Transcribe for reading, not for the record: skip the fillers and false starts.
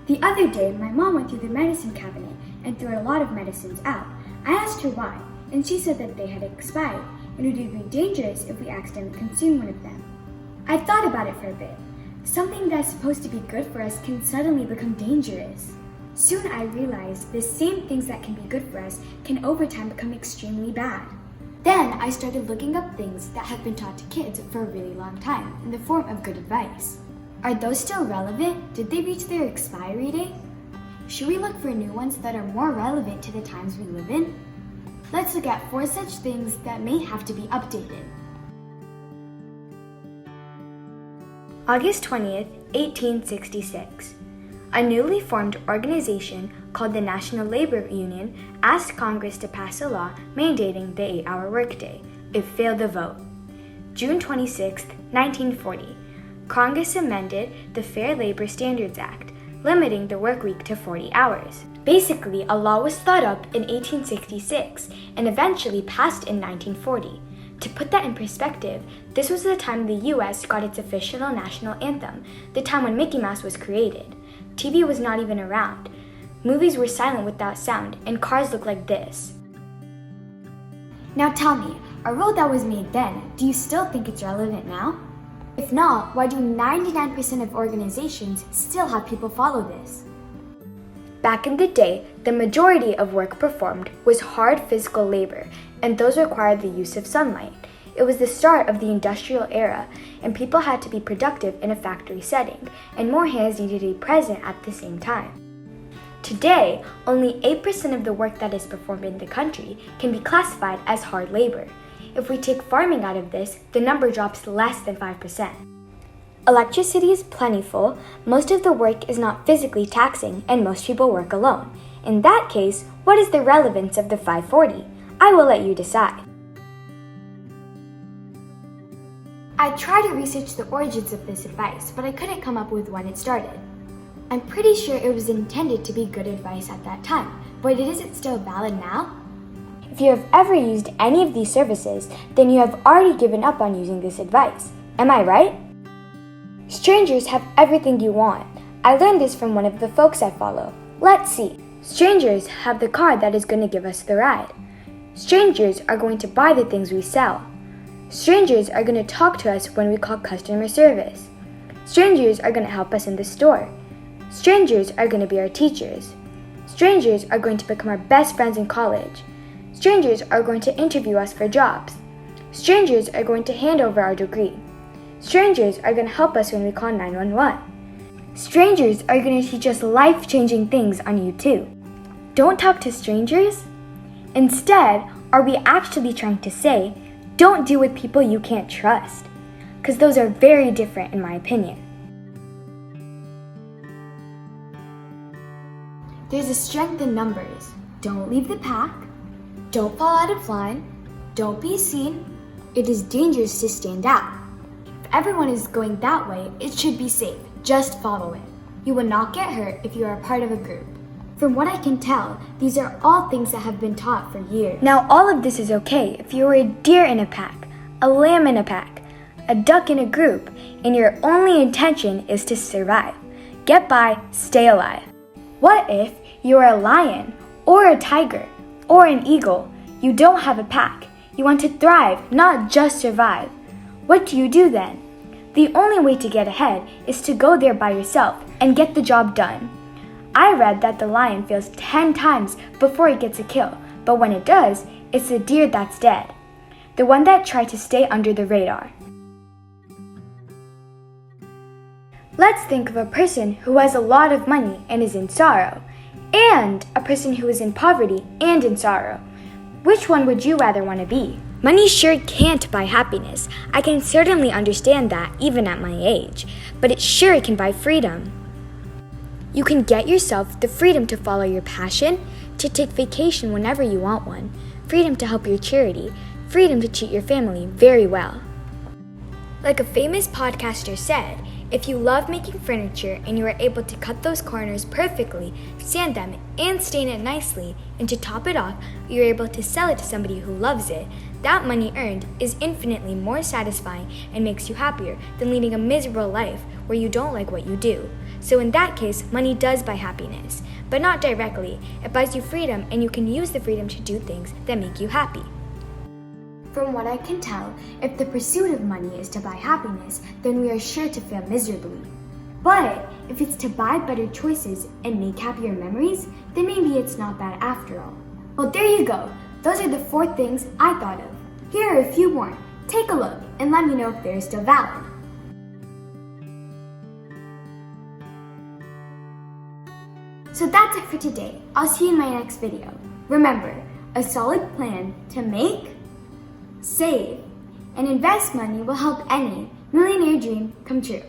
The other day, my mom went through the medicine cabinet and threw a lot of medicines out. I asked her why, and she said that they had expired, and it would be dangerous if we accidentally consumed one of them. I thought about it for a bit. Something that's supposed to be good for us can suddenly become dangerous. Soon I realized the same things that can be good for us can over time become extremely bad. Then I started looking up things that have been taught to kids for a really long time in the form of good advice. Are those still relevant? Did they reach their expiry date? Should we look for new ones that are more relevant to the times we live in? Let's look at 4 such things that may have to be updated. August 20th, 1866. A newly formed organization called the National Labor Union asked Congress to pass a law mandating the 8-hour workday. It failed the vote. June 26, 1940. Congress amended the Fair Labor Standards Act, limiting the work week to 40 hours. Basically, a law was thought up in 1866 and eventually passed in 1940. To put that in perspective, this was the time the US got its official national anthem, the time when Mickey Mouse was created. TV was not even around. Movies were silent without sound, and cars looked like this. Now tell me, a rule that was made then, do you still think it's relevant now? If not, why do 99% of organizations still have people follow this? Back in the day, the majority of work performed was hard physical labor, and those required the use of sunlight. It was the start of the industrial era, and people had to be productive in a factory setting, and more hands needed to be present at the same time. Today, only 8% of the work that is performed in the country can be classified as hard labor. If we take farming out of this, the number drops to less than 5%. Electricity is plentiful, most of the work is not physically taxing, and most people work alone. In that case, what is the relevance of the 540? I will let you decide. I tried to research the origins of this advice, but I couldn't come up with when it started. I'm pretty sure it was intended to be good advice at that time, but is it still valid now? If you have ever used any of these services, then you have already given up on using this advice. Am I right? Strangers have everything you want. I learned this from one of the folks I follow. Let's see. Strangers have the car that is going to give us the ride. Strangers are going to buy the things we sell. Strangers are going to talk to us when we call customer service. Strangers are going to help us in the store. Strangers are going to be our teachers. Strangers are going to become our best friends in college. Strangers are going to interview us for jobs. Strangers are going to hand over our degree. Strangers are going to help us when we call 911. Strangers are going to teach us life-changing things on YouTube. Don't talk to strangers? Instead, are we actually trying to say, don't deal with people you can't trust? Because those are very different in my opinion. There's a strength in numbers. Don't leave the pack. Don't fall out of line. Don't be seen. It is dangerous to stand out. If everyone is going that way, it should be safe. Just follow it. You will not get hurt if you are a part of a group. From what I can tell, these are all things that have been taught for years. Now, all of this is okay if you were a deer in a pack, a lamb in a pack, a duck in a group, and your only intention is to survive. Get by, stay alive. What if you are a lion, or a tiger, or an eagle? You don't have a pack. You want to thrive, not just survive. What do you do then? The only way to get ahead is to go there by yourself and get the job done. I read that the lion fails 10 times before it gets a kill, but when it does, it's the deer that's dead. The one that tried to stay under the radar. Let's think of a person who has a lot of money and is in sorrow, and a person who is in poverty and in sorrow. Which one would you rather want to be? Money sure can't buy happiness. I can certainly understand that even at my age, but it sure can buy freedom. You can get yourself the freedom to follow your passion, to take vacation whenever you want one, freedom to help your charity, freedom to treat your family very well. Like a famous podcaster said, if you love making furniture and you are able to cut those corners perfectly, sand them, and stain it nicely, and to top it off, you're able to sell it to somebody who loves it, that money earned is infinitely more satisfying and makes you happier than leading a miserable life where you don't like what you do. So in that case, money does buy happiness, but not directly. It buys you freedom, and you can use the freedom to do things that make you happy. From what I can tell, if the pursuit of money is to buy happiness, then we are sure to fail miserably. But if it's to buy better choices and make happier memories, then maybe it's not bad after all. Well, there you go. Those are the 4 things I thought of. Here are a few more. Take a look and let me know if they're still valid. So that's it for today. I'll see you in my next video. Remember, a solid plan to make, save, and invest money will help any millionaire dream come true.